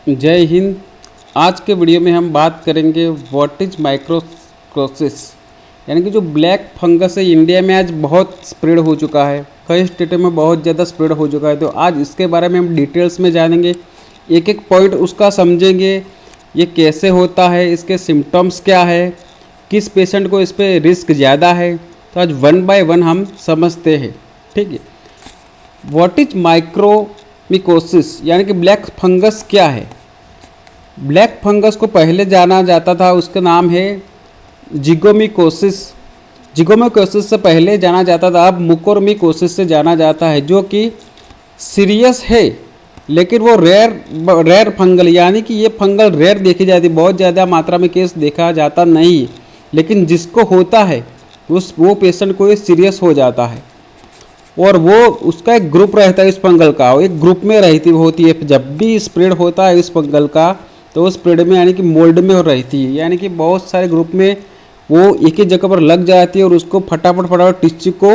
जय हिंद। आज के वीडियो में हम बात करेंगे व्हाट इज माइक्रोकोसिस, यानी कि जो ब्लैक फंगस है इंडिया में आज बहुत स्प्रेड हो चुका है, कई स्टेटों में बहुत ज़्यादा स्प्रेड हो चुका है। तो आज इसके बारे में हम डिटेल्स में जानेंगे, एक एक पॉइंट उसका समझेंगे, ये कैसे होता है, इसके सिम्टम्स क्या है, किस पेशेंट को इस पर रिस्क ज़्यादा है। तो आज वन बाय वन हम समझते हैं, ठीक है। व्हाट इज माइक्रोमिकोसिस यानी कि ब्लैक फंगस क्या है। ब्लैक फंगस को पहले जाना जाता था, उसका नाम है जिगोमिकोसिस। जिगोमिकोसिस से पहले जाना जाता था, अब मुकोरमिकोसिस से जाना जाता है, जो कि सीरियस है लेकिन वो रेयर फंगल, यानी कि ये फंगल रेयर देखी जाती है, बहुत ज़्यादा मात्रा में केस देखा जाता नहीं, लेकिन जिसको होता है वो पेशेंट को ये सीरियस हो जाता है। और वो उसका एक ग्रुप रहता है इस फंगल का, एक ग्रुप में होती है। जब भी स्प्रेड होता है इस फंगल का तो स्प्रेड में यानी कि मोल्ड में रहती है, यानी कि बहुत सारे ग्रुप में वो एक ही जगह पर लग जाती है और उसको फटाफट टिश्यू को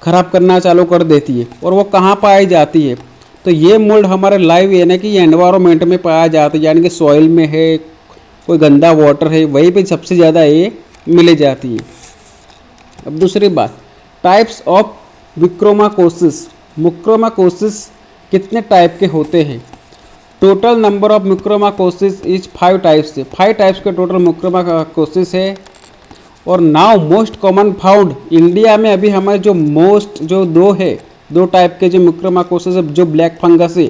ख़राब करना चालू कर देती है। और वो कहाँ पाई जाती है, तो ये मोल्ड हमारे लाइव यानी कि एनवायरनमेंट में पाया जाता है, यानी कि सॉइल में है, कोई गंदा वाटर है, वहीं पे सबसे ज़्यादा ये मिले जाती है। अब दूसरी बात, टाइप्स ऑफ मुक्रोमाकोसिस। मुक्रोमाकोसिस कितने टाइप के होते हैं। Total number of mucormycosis is 5 types से, 5 टाइप्स के टोटल मुक्रोमाकोसिस है। और now most common found India में अभी हमारे जो दो टाइप के जो मुक्रोमाकोसिस जो ब्लैक फंगस है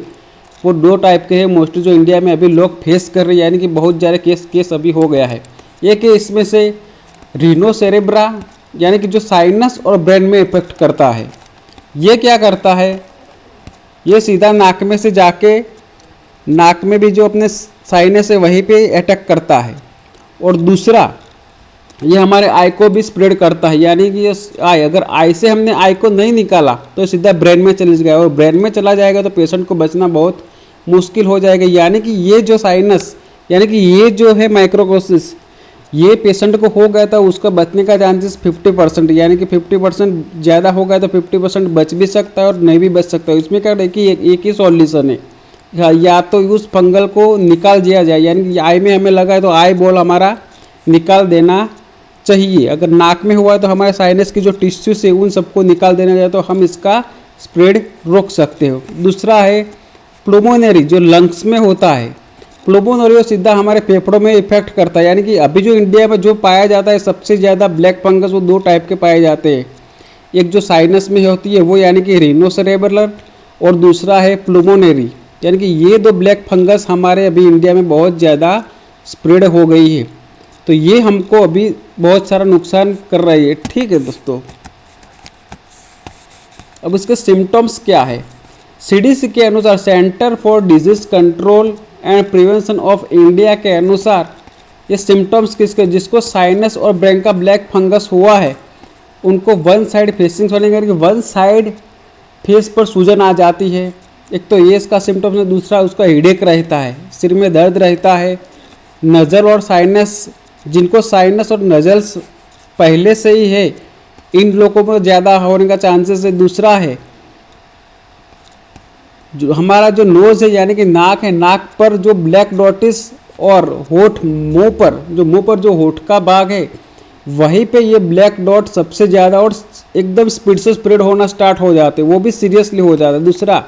वो 2 टाइप के हैं मोस्टली, जो इंडिया में अभी लोग फेस कर रहे हैं, यानी कि बहुत ज़्यादा केस अभी हो गया है। एक है इसमें से रीनोसेरेब्रा, यानी कि जो साइनस और ब्रेन में इफेक्ट करता है। ये क्या करता है, ये सीधा नाक में से जाके नाक में भी जो अपने साइनस है वहीं पे अटैक करता है। और दूसरा ये हमारे आई को भी स्प्रेड करता है, यानी कि ये आई, अगर आई से हमने आई को नहीं निकाला तो सीधा ब्रेन में चले गया, और ब्रेन में चला जाएगा तो पेशेंट को बचना बहुत मुश्किल हो जाएगा। यानी कि ये जो साइनस यानी कि ये जो है माइक्रोकोसिस, ये पेशेंट को हो गया था, उसका बचने का चांसेस 50%, यानी कि 50% ज़्यादा हो गया तो 50% बच भी सकता है और नहीं भी बच सकता है। इसमें क्या है कि एक ही सॉल्यूशन है, या तो उस फंगल को निकाल दिया जाए, यानी कि आई में हमें लगा है तो आई बॉल हमारा निकाल देना चाहिए। अगर नाक में हुआ है तो हमारे साइनस की जो टिश्यूज है उन सबको निकाल देना चाहिए, तो हम इसका स्प्रेड रोक सकते हो। दूसरा है प्लूमोनरी, जो लंग्स में होता है। प्लूमोनरी सीधा हमारे फेफड़ों में इफेक्ट करता है, यानी कि अभी जो इंडिया में जो पाया जाता है सबसे ज़्यादा ब्लैक फंगस वो 2 टाइप के पाए जाते हैं। एक जो साइनस में होती है वो यानी कि रीनोसेरेब्रल, और दूसरा है प्लूमोनरी, यानी कि ये 2 ब्लैक फंगस हमारे अभी इंडिया में बहुत ज़्यादा स्प्रेड हो गई है। तो ये हमको अभी बहुत सारा नुकसान कर रही है, ठीक है दोस्तों। अब इसके सिम्टम्स क्या है। सीडीसी के अनुसार, centre for disease control and prevention of India के अनुसार, ये सिम्टम्स किसके, जिसको साइनस और ब्रेन का ब्लैक फंगस हुआ है उनको वन साइड फेसिंग सोने करके वन साइड फेस पर सूजन आ जाती है। एक तो ये इसका सिम्टम्स है, दूसरा उसका हेडेक रहता है, सिर में दर्द रहता है। नज़ल और साइनस, जिनको साइनस और नज़ल्स पहले से ही है इन लोगों में ज़्यादा होने का चांसेस है। दूसरा है जो हमारा जो नोज़ है यानी कि नाक है, नाक पर जो ब्लैक डॉटिस, और होठ, मुंह पर जो होठ का भाग है वहीं पे ये ब्लैक डॉट सबसे ज़्यादा और एकदम स्पीड से स्प्रेड होना स्टार्ट हो जाते हैं, वो भी सीरियसली हो जाता है। दूसरा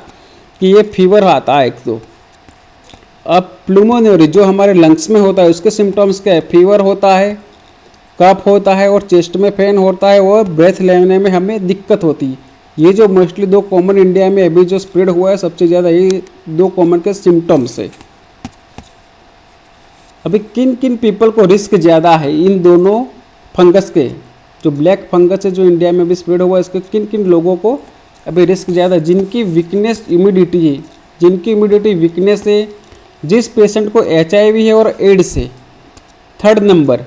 कि ये फीवर आता है एक तो। अब प्लूमोनरी जो हमारे लंग्स में होता है उसके सिम्टम्स क्या है, फीवर होता है, कफ होता है और चेस्ट में पेन होता है, और ब्रेथ लेने में हमें दिक्कत होती है। ये जो मोस्टली 2 कॉमन इंडिया में अभी जो स्प्रेड हुआ है सबसे ज़्यादा, ये 2 कॉमन के सिम्टम्स है। अभी किन किन पीपल को रिस्क ज़्यादा है इन दोनों फंगस के, जो ब्लैक फंगस है जो इंडिया में भी स्प्रेड हुआ है, इसके किन किन लोगों को अभी रिस्क ज़्यादा, जिनकी वीकनेस इम्यूनिटी है, जिनकी इम्यूनिटी वीकनेस है, जिस पेशेंट को HIV है और एड्स है। 3rd नंबर,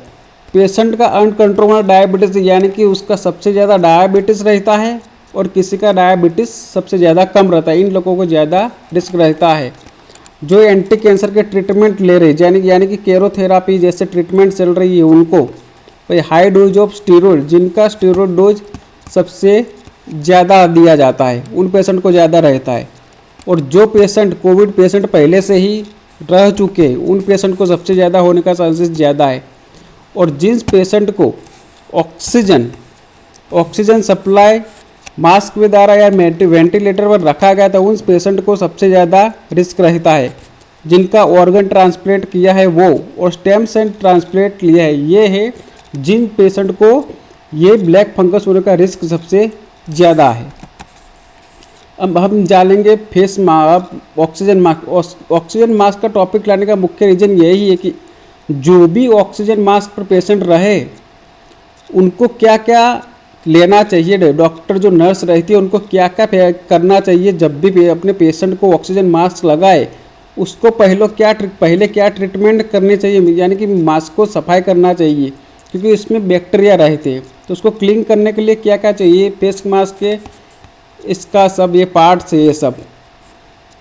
पेशेंट का अनकंट्रोल डायबिटीज़, यानी कि उसका सबसे ज़्यादा डायबिटीज़ रहता है और किसी का डायबिटीज़ सबसे ज़्यादा कम रहता है, इन लोगों को ज़्यादा रिस्क रहता है। जो एंटी कैंसर के ट्रीटमेंट ले रहे यानी कि केरोथेरापी जैसे ट्रीटमेंट चल रही है उनको, भाई हाई डोज ऑफ स्टीरॉयड, जिनका स्टीरॉयड डोज सबसे ज़्यादा दिया जाता है उन पेशेंट को ज़्यादा रहता है। और जो पेशेंट कोविड पेशेंट पहले से ही रह चुके हैं उन पेशेंट को सबसे ज़्यादा होने का चांसेस ज़्यादा है। और जिस पेशेंट को ऑक्सीजन सप्लाई मास्क के द्वारा या वेंटिलेटर पर रखा गया था उन पेशेंट को सबसे ज़्यादा रिस्क रहता है। जिनका ऑर्गन ट्रांसप्लांट किया है वो और स्टेम सेल ट्रांसप्लांट लिया है ये है जिन पेशेंट को ये ब्लैक फंगस होने का रिस्क सबसे ज़्यादा है। अब हम जानेंगे फेस मास्क ऑक्सीजन मास्क का टॉपिक लाने का मुख्य रीज़न यही है कि जो भी ऑक्सीजन मास्क पर पेशेंट रहे उनको क्या क्या लेना चाहिए, डॉक्टर जो नर्स रहती है उनको क्या क्या करना चाहिए जब भी अपने पेशेंट को ऑक्सीजन मास्क लगाए, उसको पहले क्या ट्रीटमेंट करनी चाहिए, यानी कि मास्क को सफाई करना चाहिए क्योंकि इसमें बैक्टीरिया रहते हैं। तो उसको क्लीन करने के लिए क्या क्या चाहिए फेस मास्क के, इसका सब ये पार्ट्स है,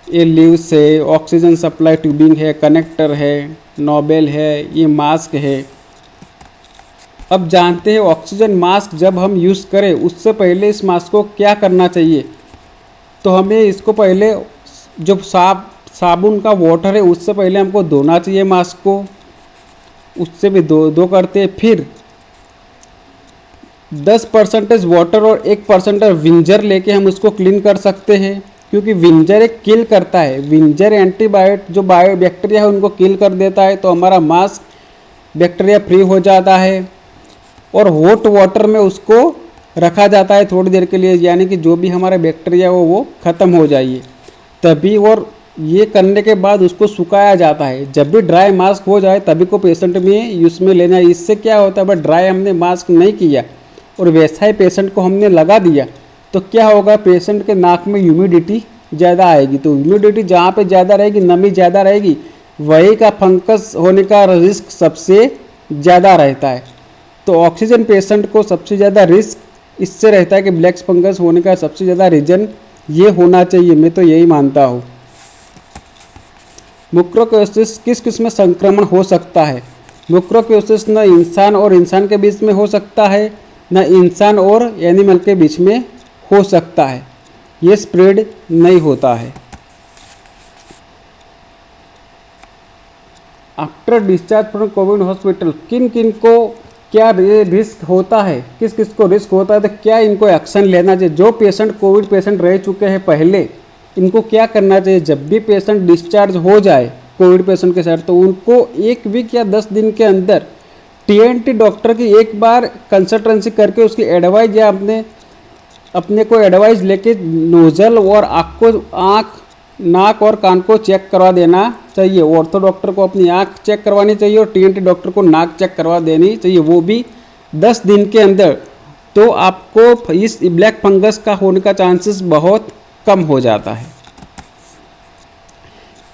ये लीव्स है, ऑक्सीजन सप्लाई ट्यूबिंग है, कनेक्टर है, नोबेल है, ये मास्क है। अब जानते हैं ऑक्सीजन मास्क जब हम यूज़ करें उससे पहले इस मास्क को क्या करना चाहिए। तो हमें इसको पहले जो साबुन का वाटर है उससे पहले हमको धोना चाहिए मास्क को, उससे भी दो करते हैं। फिर 10% वाटर और 1% विंजर लेके हम उसको क्लीन कर सकते हैं क्योंकि विंजर एक किल करता है। विंजर एंटीबायोटिक जो बैक्टीरिया है उनको किल कर देता है, तो हमारा मास्क बैक्टीरिया फ्री हो जाता है। और हॉट वाटर में उसको रखा जाता है थोड़ी देर के लिए, यानी कि जो भी हमारा बैक्टीरिया हो वो ख़त्म हो जाइए तभी। और ये करने के बाद उसको सुखाया जाता है। जब भी ड्राई मास्क हो जाए तभी को पेशेंट में यूज़ में लेना है। इससे क्या होता है, बट ड्राई हमने मास्क नहीं किया और वैसा ही पेशेंट को हमने लगा दिया तो क्या होगा, पेशेंट के नाक में ह्यूमिडिटी ज़्यादा आएगी। तो ह्यूमिडिटी जहाँ पे ज़्यादा रहेगी, नमी ज़्यादा रहेगी, वही का फंगस होने का रिस्क सबसे ज़्यादा रहता है। तो ऑक्सीजन पेशेंट को सबसे ज़्यादा रिस्क इससे रहता है कि ब्लैक फंगस होने का सबसे ज़्यादा रीज़न ये होना चाहिए, मैं तो यही मानता हूँ। मुक्रोकोसिस किस में संक्रमण हो सकता है। मुक्रोकोसिस न इंसान और इंसान के बीच में हो सकता है, न इंसान और एनिमल के बीच में हो सकता है। ये स्प्रेड नहीं होता है। After discharge from Covid hospital किन किन को क्या रिस्क होता है, किस किस को रिस्क होता है, तो क्या इनको एक्शन लेना चाहिए। जो पेशेंट कोविड पेशेंट रह चुके हैं पहले, इनको क्या करना चाहिए। जब भी पेशेंट डिस्चार्ज हो जाए कोविड पेशेंट के साथ, तो उनको 1 वीक या 10 दिन के अंदर टीएनटी डॉक्टर की एक बार कंसल्टेंसी करके उसकी एडवाइस या अपने को एडवाइस लेके नोजल और आँख नाक और कान को चेक करवा देना चाहिए। ऑर्थो डॉक्टर को अपनी आँख चेक करवानी चाहिए और टीएनटी डॉक्टर को नाक चेक करवा देनी चाहिए, वो भी 10 दिन के अंदर। तो आपको इस ब्लैक फंगस का होने का चांसेस बहुत कम हो जाता है।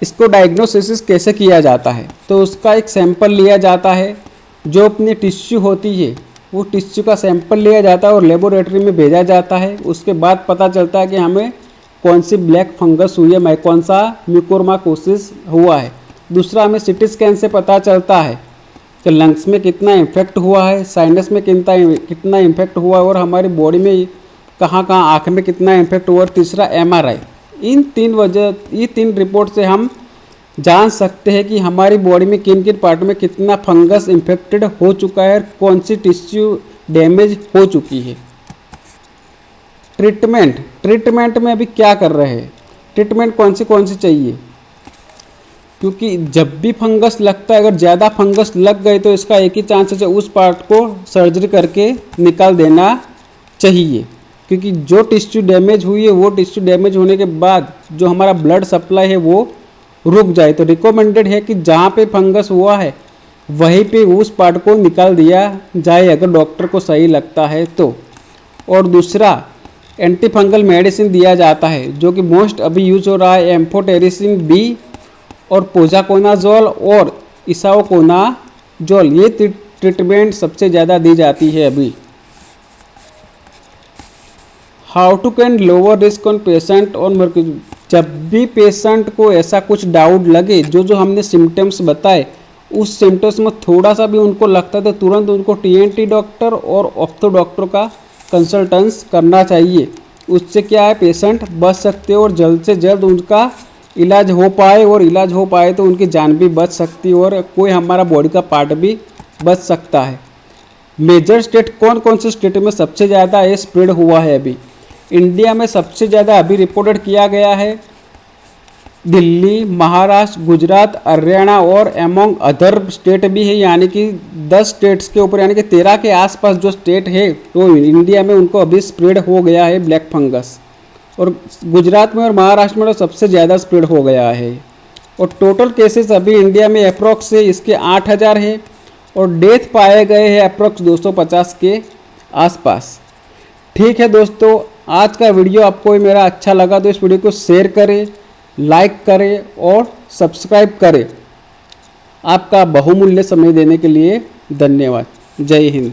इसको डायग्नोसिस कैसे किया जाता है, तो उसका एक सैंपल लिया जाता है, जो अपनी टिश्यू होती है वो टिश्यू का सैंपल लिया जाता है और लेबोरेटरी में भेजा जाता है। उसके बाद पता चलता है कि हमें कौन सी ब्लैक फंगस हुई है, कौन सा म्यूकोरमाइकोसिस हुआ है। दूसरा, हमें सीटी स्कैन से पता चलता है कि लंग्स में कितना इन्फेक्ट हुआ है, साइनस में कितना इन्फेक्ट हुआ है और हमारी बॉडी में कहाँ आँख में कितना इन्फेक्ट हुआ। और तीसरा एमआरआई। ये 3 रिपोर्ट से हम जान सकते हैं कि हमारी बॉडी में किन किन पार्ट में कितना फंगस इन्फेक्टेड हो चुका है, कौन सी टिश्यू डैमेज हो चुकी है। ट्रीटमेंट में अभी क्या कर रहे हैं, ट्रीटमेंट कौन सी चाहिए, क्योंकि जब भी फंगस लगता है, अगर ज़्यादा फंगस लग गई तो इसका एक ही चांस है उस पार्ट को सर्जरी करके निकाल देना चाहिए। क्योंकि जो टिश्यू डैमेज हुई है वो टिश्यू डैमेज होने के बाद जो हमारा ब्लड सप्लाई है वो रुक जाए। तो रिकमेंडेड है कि जहाँ पे फंगस हुआ है वहीं पे उस पार्ट को निकाल दिया जाए, अगर डॉक्टर को सही लगता है तो। और दूसरा, एंटी फंगल मेडिसिन दिया जाता है, जो कि मोस्ट अभी यूज हो रहा है, एम्फोटेरिसिन बी और पोजाकोनाजोल और इसाओकोनाजोल। ये ट्रीटमेंट सबसे ज़्यादा दी जाती है अभी। How to can lower risk on patient on mercury. जब भी पेशेंट को ऐसा कुछ डाउट लगे, जो हमने सिम्टम्स बताए, उस सिम्टम्स में थोड़ा सा भी उनको लगता है तो तुरंत उनको टीएनटी डॉक्टर और ऑर्थो डॉक्टर का कंसल्टेंस करना चाहिए। उससे क्या है, पेशेंट बच सकते हैं और जल्द से जल्द उनका इलाज हो पाए, और इलाज हो पाए तो उनकी जान भी बच सकती है और कोई हमारा बॉडी का पार्ट भी बच सकता है। मेजर स्टेट कौन कौन से स्टेट में सबसे ज़्यादा ये स्प्रेड हुआ है? अभी इंडिया में सबसे ज़्यादा अभी रिपोर्टेड किया गया है दिल्ली, महाराष्ट्र, गुजरात, हरियाणा और एमोंग अदर स्टेट भी है, यानी कि 10 स्टेट्स के ऊपर, यानी कि 13 के आसपास जो स्टेट है तो इंडिया में उनको अभी स्प्रेड हो गया है ब्लैक फंगस। और गुजरात में और महाराष्ट्र में तो सबसे ज़्यादा स्प्रेड हो गया है। और टोटल केसेस अभी इंडिया में अप्रॉक्स से इसके 8000 है और डेथ पाए गए हैं अप्रॉक्स 250 के आसपास। ठीक है दोस्तों, आज का वीडियो आपको मेरा अच्छा लगा तो इस वीडियो को शेयर करें, लाइक करें और सब्सक्राइब करें। आपका बहुमूल्य समय देने के लिए धन्यवाद। जय हिंद।